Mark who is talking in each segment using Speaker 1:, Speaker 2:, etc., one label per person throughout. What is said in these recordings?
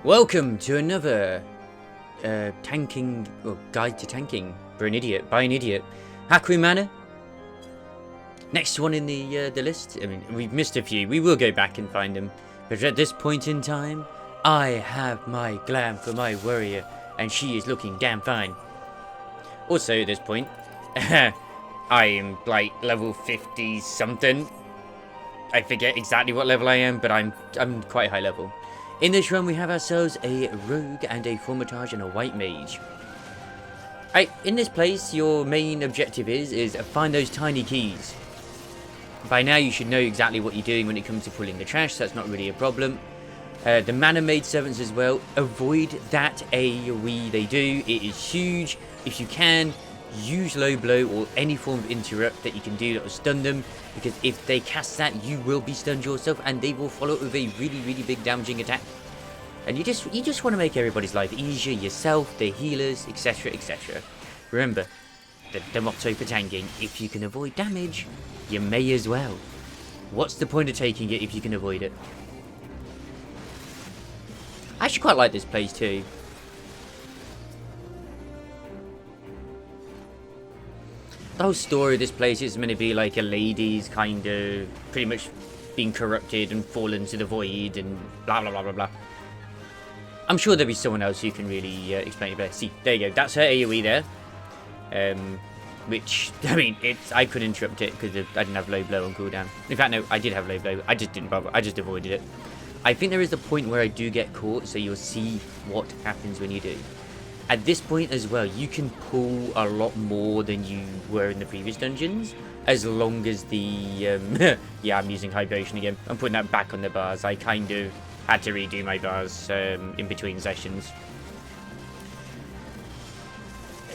Speaker 1: Welcome to another tanking, or guide to tanking for an idiot, by an idiot. Haukke Manor. Next one in the list. I mean, we've missed a few. We will go back and find them. But at this point in time, I have my glam for my warrior, and she is looking damn fine. Also, at this point, I am like level 50 something. I forget exactly what level I am, but I'm quite high level. In this run, we have ourselves a rogue and a formatage and a white mage. In this place, your main objective is find those tiny keys. By now, you should know exactly what you're doing when it comes to pulling the trash, so that's not really a problem. The Manor maid servants as well. Avoid that AoE they do. It is huge. If you can, use low blow or any form of interrupt that you can do that will stun them, because if they cast that, you will be stunned yourself, and they will follow it with a really big damaging attack. And you just want to make everybody's life easier, yourself, the healers, etc, etc. Remember, the motto for tanking: if you can avoid damage, you may as well. What's the point of taking it if you can avoid it? I actually quite like this place too. The whole story of this place is meant to be like a lady's kind of pretty much being corrupted and fallen to the void and blah blah blah blah blah. I'm sure there'll be someone else who can really explain it better. See, there you go. That's her AoE there. Which, I mean, I could interrupt it because I didn't have low blow on cooldown. In fact, no, I did have low blow. I just didn't bother. I just avoided it. I think there is a point where I do get caught, so you'll see what happens when you do. At this point as well, you can pull a lot more than you were in the previous dungeons, as long as the, yeah, I'm using hydration again. I'm putting that back on the bars. I kind of had to redo my bars in between sessions.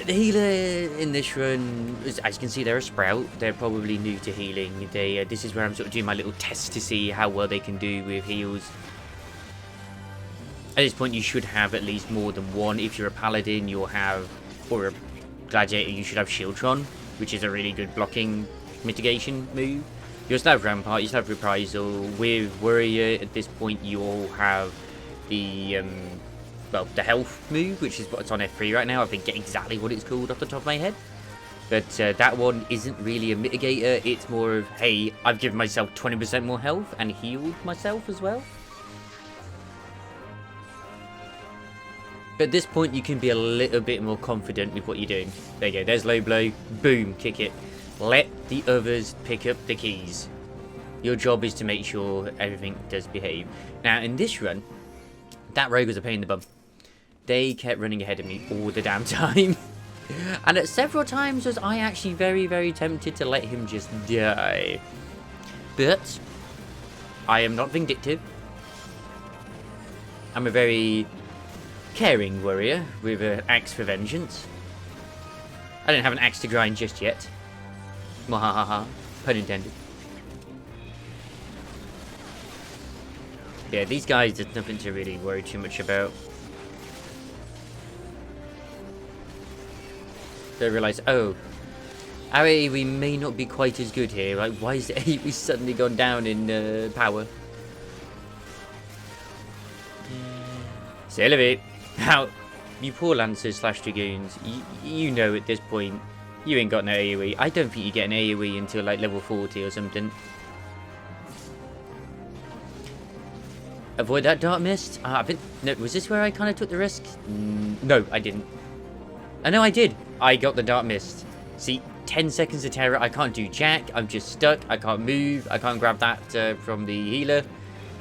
Speaker 1: The healer in this run, as you can see, they're a sprout. They're probably new to healing. This is where I'm sort of doing my little test to see how well they can do with heals. At this point, you should have at least more than one. If you're a paladin, you'll have, or a gladiator, you should have Shieldtron, which is a really good blocking mitigation move. You also have Rampart, you still have Reprisal. With Warrior, at this point, you'll have the, well, the health move, which is what's on F3 right now. I forget exactly what it's called off the top of my head. But that one isn't really a mitigator. It's more of, hey, I've given myself 20% more health and healed myself as well. But at this point, you can be a little bit more confident with what you're doing. There you go. There's low blow. Boom. Kick it. Let the others pick up the keys. Your job is to make sure everything does behave. Now, in this run, that rogue was a pain in the bum. They kept running ahead of me all the damn time. And at several times was I actually very tempted to let him just die. But I am not vindictive. I'm a very caring warrior with an axe for vengeance. I don't have an axe to grind just yet. Mwahaha. Pun intended. Yeah, these guys, there's nothing to really worry too much about. They realise, oh, our AoE may not be quite as good here. Like, why is the AoE suddenly gone down in power? C'est elevate. Now, you poor Lancers / Dragoons, you know at this point, you ain't got no AoE. I don't think you get an AoE until like level 40 or something. Avoid that Dark Mist. I think, no, was this where I kind of took the risk? No, I didn't. I know I did. I got the Dark Mist. See, 10 seconds of terror. I can't do jack. I'm just stuck. I can't move. I can't grab that from the healer.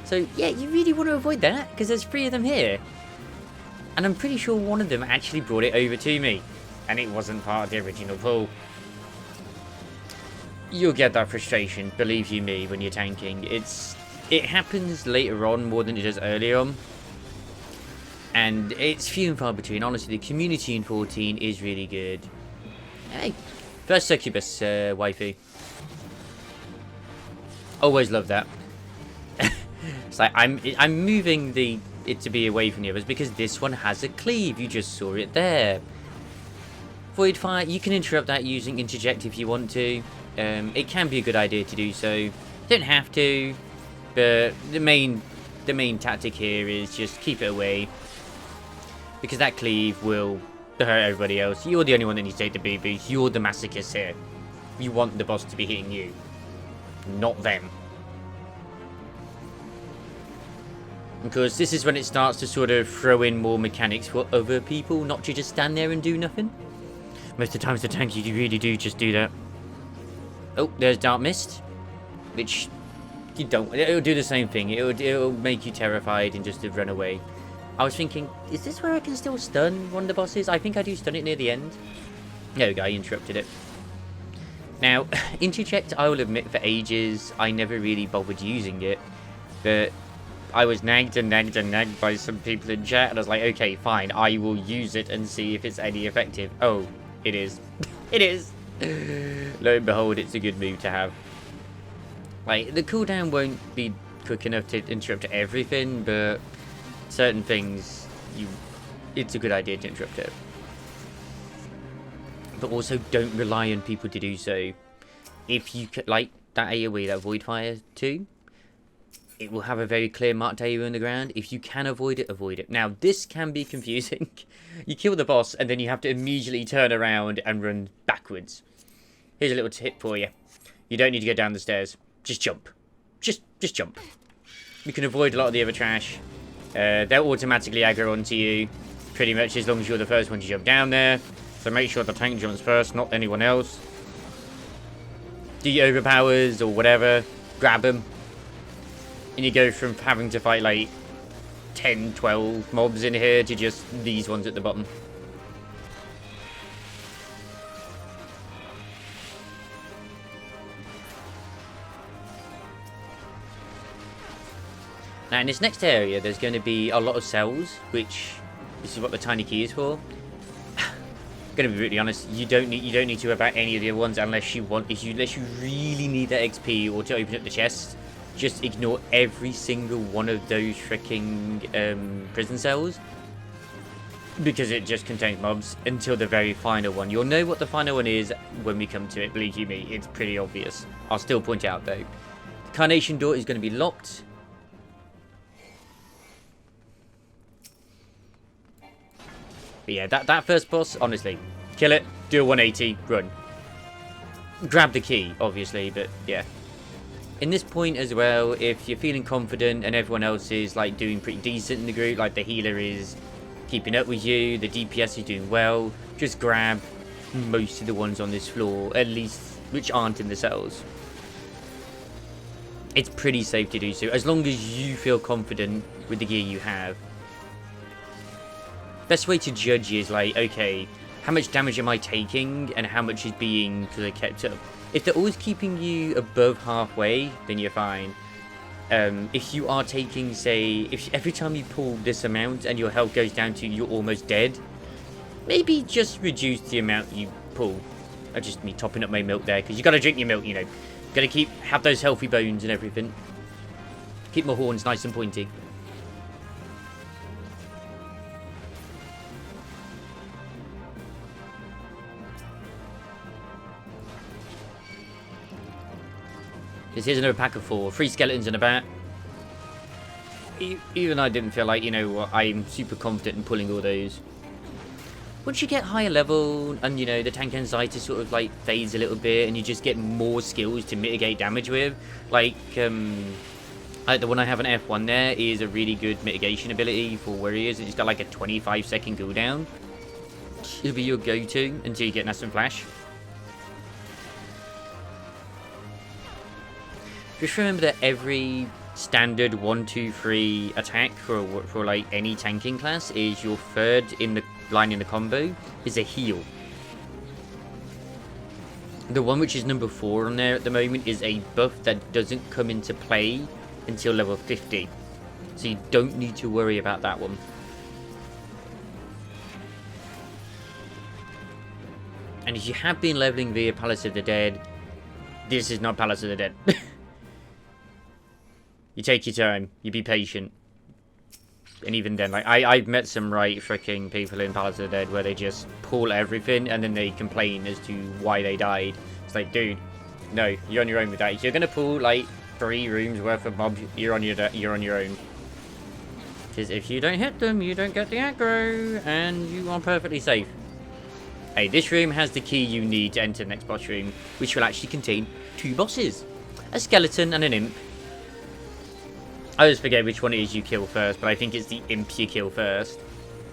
Speaker 1: So, yeah, you really want to avoid that, because there's 3 of them here. And I'm pretty sure one of them actually brought it over to me. And it wasn't part of the original pull. You'll get that frustration, believe you me, when you're tanking. It happens later on more than it does earlier on. And it's few and far between. Honestly, the community in 14 is really good. Hey, first succubus waifu. Always love that. It's like I'm moving it to be away from the others because this one has a cleave. You just saw it there. Void fire, you can interrupt that using interject if you want to. It can be a good idea to do so. You don't have to, but the main the main tactic here is just keep it away. Because that cleave will hurt everybody else. You're the only one that needs to take the BB. You're the masochist here. You want the boss to be hitting you, not them. Because this is when it starts to sort of throw in more mechanics for other people, not to just stand there and do nothing. Most of the times the tank, you really do just do that. Oh, there's Dark Mist. Which, you don't, it'll do the same thing. It'll make you terrified and just to run away. I was thinking, is this where I can still stun one of the bosses? I think I do stun it near the end. There we go, I interrupted it. Now, interject, I will admit, for ages, I never really bothered using it. But I was nagged and nagged and nagged by some people in chat, and I was like, okay, fine, I will use it and see if it's any effective. Oh, it is. It is. Lo and behold, it's a good move to have. Like, the cooldown won't be quick enough to interrupt everything, but certain things, it's a good idea to interrupt it. But also, don't rely on people to do so. If you could, like that AoE, that Void Fire too, it will have a very clear marked AoE on the ground. If you can avoid it, avoid it. Now, this can be confusing. You kill the boss, and then you have to immediately turn around and run backwards. Here's a little tip for you. You don't need to go down the stairs. Just jump. Just jump. You can avoid a lot of the other trash. They'll automatically aggro onto you, pretty much as long as you're the first one to jump down there. So make sure the tank jumps first, not anyone else. Do your overpowers or whatever, grab them. And you go from having to fight like 10, 12 mobs in here to just these ones at the bottom. Now in this next area there's going to be a lot of cells, which this is what the tiny key is for. Gonna be really honest, you don't need to worry about any of the other ones unless you really need that XP or to open up the chest. Just ignore every single one of those freaking prison cells, because it just contains mobs until the very final one. You'll know what the final one is when we come to it, believe you me, it's pretty obvious. I'll still point it out though. The Carnation door is going to be locked. But yeah, that first boss, honestly, kill it, do a 180, run. Grab the key, obviously, but yeah. In this point as well, if you're feeling confident and everyone else is like doing pretty decent in the group, like the healer is keeping up with you, the DPS is doing well, just grab most of the ones on this floor, at least which aren't in the cells. It's pretty safe to do so, as long as you feel confident with the gear you have. Best way to judge is like, okay, how much damage am I taking and how much is being kept up? If they're always keeping you above halfway, then you're fine. If you are taking, say, if every time you pull this amount and your health goes down to you're almost dead, maybe just reduce the amount you pull. I just me topping up my milk there, because you got to drink your milk, you know. Got to have those healthy bones and everything. Keep my horns nice and pointy. This is another pack of 4. 3 skeletons and a bat. Even I didn't feel like, you know, I'm super confident in pulling all those. Once you get higher level and, you know, the tank anxiety sort of like fades a little bit and you just get more skills to mitigate damage with. Like the one I have on F1 there is a really good mitigation ability for warriors. It's got like a 25-second cooldown. It'll be your go-to until you get Nascent Flash. Just remember that every standard 1, 2, 3 attack for like any tanking class is your third in the line in the combo is a heal. The one which is number 4 on there at the moment is a buff that doesn't come into play until level 50. So you don't need to worry about that one. And if you have been leveling via Palace of the Dead, this is not Palace of the Dead. You take your time, you be patient. And even then, like, I've met some right freaking people in Palace of the Dead where they just pull everything and then they complain as to why they died. It's like, dude, no, you're on your own with that. If you're gonna pull like 3 rooms worth of mobs, you're on your own. Because if you don't hit them, you don't get the aggro, and you are perfectly safe. Hey, this room has the key you need to enter the next boss room, which will actually contain 2 bosses. A skeleton and an imp. I always forget which one it is you kill first, but I think it's the imp you kill first,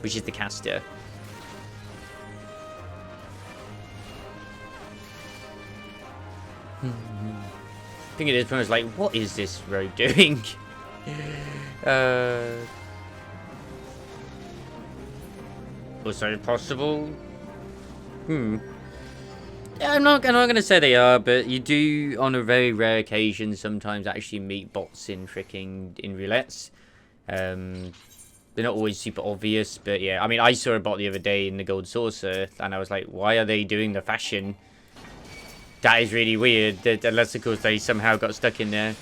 Speaker 1: which is the caster. I think it is pretty much like, what is this road doing? Also possible. Yeah, I'm not gonna say they are, but you do, on a very rare occasion, sometimes actually meet bots in roulettes. They're not always super obvious, but yeah. I mean, I saw a bot the other day in the Gold Saucer, and I was like, why are they doing the fashion? That is really weird, unless of course they somehow got stuck in there.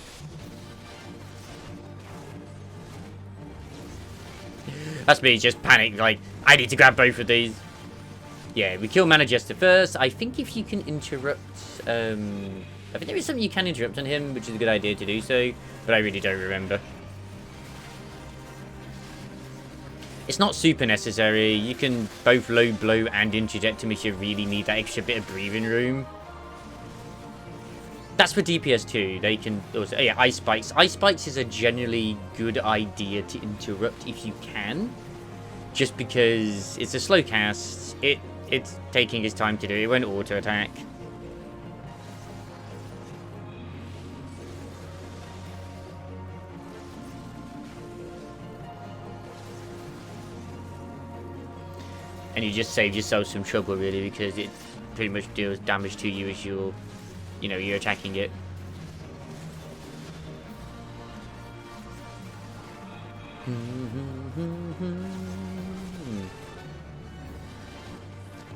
Speaker 1: That's me, just panicked, like, I need to grab both of these. Yeah, we kill Manor Jester first. I think if you can interrupt, I think there is something you can interrupt on him, which is a good idea to do so, but I really don't remember. It's not super necessary. You can both low blow and interject him if you really need that extra bit of breathing room. That's for DPS too. They can also, yeah, Ice Spikes. Ice Spikes is a generally good idea to interrupt if you can. Just because it's a slow cast. It's taking its time to do. It won't auto attack. And you just save yourself some trouble really, because it pretty much deals damage to you as you're, you know, you're attacking it.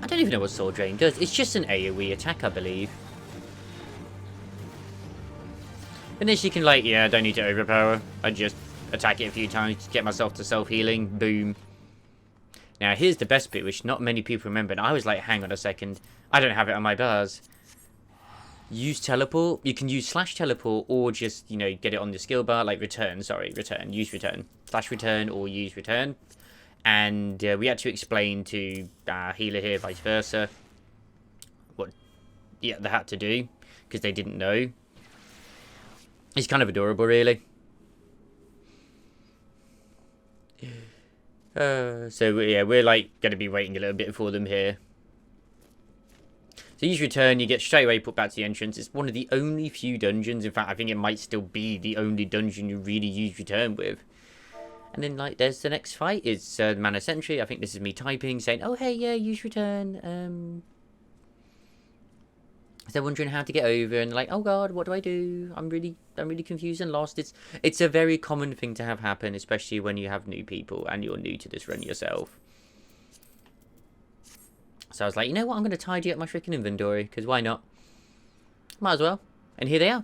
Speaker 1: I don't even know what Soul Drain does. It's just an AoE attack, I believe. And this you can, like, yeah, I don't need to overpower. I just attack it a few times to get myself to self-healing. Boom. Now, here's the best bit, which not many people remember. And I was like, hang on a second. I don't have it on my bars. Use teleport. You can use slash teleport or just, you know, get it on the skill bar. Like return, sorry, return. Use return. Slash return or use return. And we had to explain to healer here, vice versa, what they had to do, because they didn't know. It's kind of adorable, really. So yeah, we're like going to be waiting a little bit for them here. So use return, you get straight away put back to the entrance. It's one of the only few dungeons, in fact I think it might still be the only dungeon you really use return with. And then, like, there's the next fight. It's Manor Sentry. I think this is me typing, saying, oh, hey, yeah, use return. So they're wondering how to get over, and they're like, oh, God, what do I do? I'm really confused and lost. It's a very common thing to have happen, especially when you have new people and you're new to this run yourself. So I was like, you know what? I'm going to tidy up my freaking inventory, because why not? Might as well. And here they are.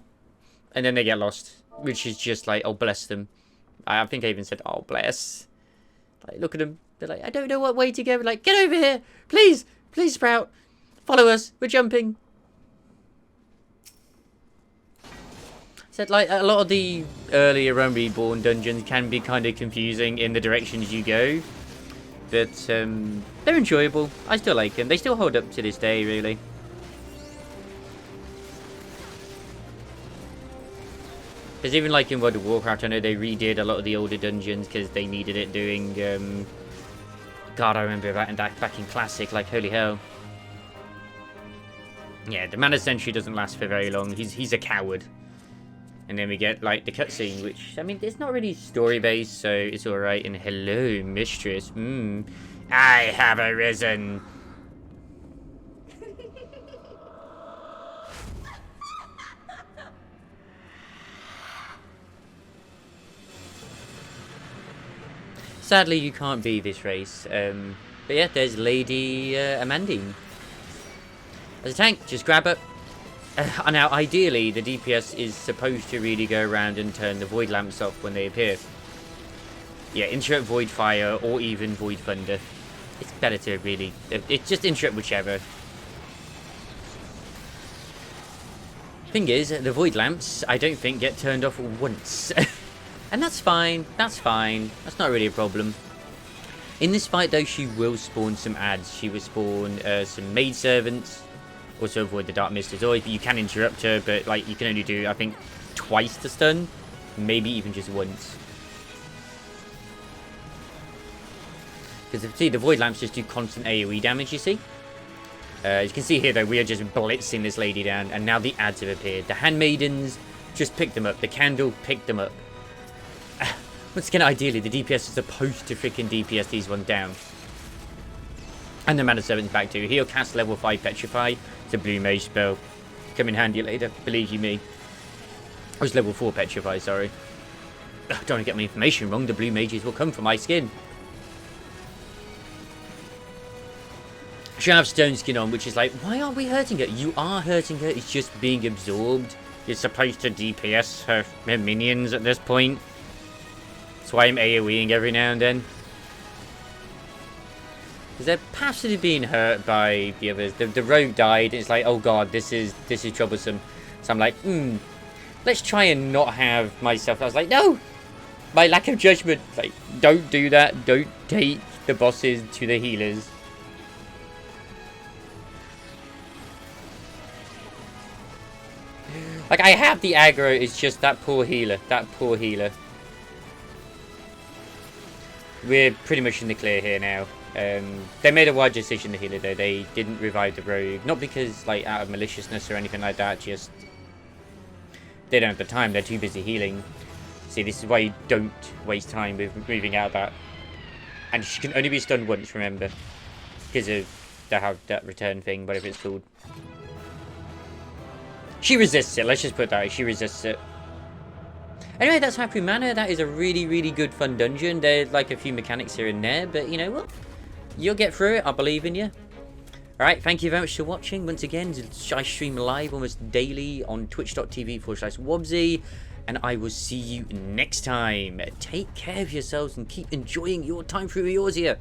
Speaker 1: And then they get lost, which is just like, oh, bless them. I think I even said, oh, bless. Like, look at them. They're like, I don't know what way to go. We're like, get over here. Please. Please, Sprout. Follow us. We're jumping. Said, like, a lot of the earlier Run Reborn dungeons can be kind of confusing in the directions you go. But, they're enjoyable. I still like them. They still hold up to this day, really. Because even like in World of Warcraft, I know they redid a lot of the older dungeons because they needed it doing, God, I remember that back in Classic, like, holy hell. Yeah, the Manor Sentry doesn't last for very long. He's a coward. And then we get, like, the cutscene, which, I mean, it's not really story-based, so it's alright. And hello, mistress. I have arisen. Sadly, you can't be this race. But yeah, there's Lady Amandine. As a tank, just grab her. Now, ideally, the DPS is supposed to really go around and turn the Void Lamps off when they appear. Yeah, interrupt Void Fire or even Void Thunder. It's better to really... It's just interrupt whichever. Thing is, the Void Lamps, I don't think, get turned off once. And that's fine. That's fine. That's not really a problem. In this fight, though, she will spawn some ads. She will spawn some maidservants. Also avoid the Dark Mist as always. But you can interrupt her, but like you can only do, I think, twice to stun. Maybe even just once. Because see, the Void Lamps just do constant AoE damage, you see. As you can see here, though, we are just blitzing this lady down. And now the ads have appeared. The Handmaidens, just pick them up. The Candle, pick them up. Once again, ideally, the DPS is supposed to freaking DPS these ones down. And the Manor Servant's back too. He'll cast level 5 Petrify. It's a blue mage spell. Come in handy later, believe you me. I was level 4 Petrify, sorry. Don't want to get my information wrong. The blue mages will come from my skin. She'll have Stone Skin on, which is like, why aren't we hurting her? You are hurting her. It's just being absorbed. You're supposed to DPS her minions at this point. That's why I'm AoEing every now and then. Because they're passively being hurt by the others. The rogue died, and it's like, oh god, this is troublesome. So I'm like, let's try and not have myself. I was like, no! My lack of judgment. Like, don't do that. Don't take the bosses to the healers. Like, I have the aggro, it's just that poor healer. That poor healer. We're pretty much in the clear here now. They made a wise decision, the healer, though. They didn't revive the rogue. Not because, like, out of maliciousness or anything like that. Just, they don't have the time. They're too busy healing. See, this is why you don't waste time with moving out that. And she can only be stunned once, remember. Because of that return thing, whatever it's called. She resists it. Let's just put that way. She resists it. Anyway, that's Haukke Manor. That is a really, really good fun dungeon. There's like a few mechanics here and there, but you know what? You'll get through it. I believe in you. Alright, thank you very much for watching. Once again, I stream live almost daily on twitch.tv/Wobsy, and I will see you next time. Take care of yourselves and keep enjoying your time through yours here.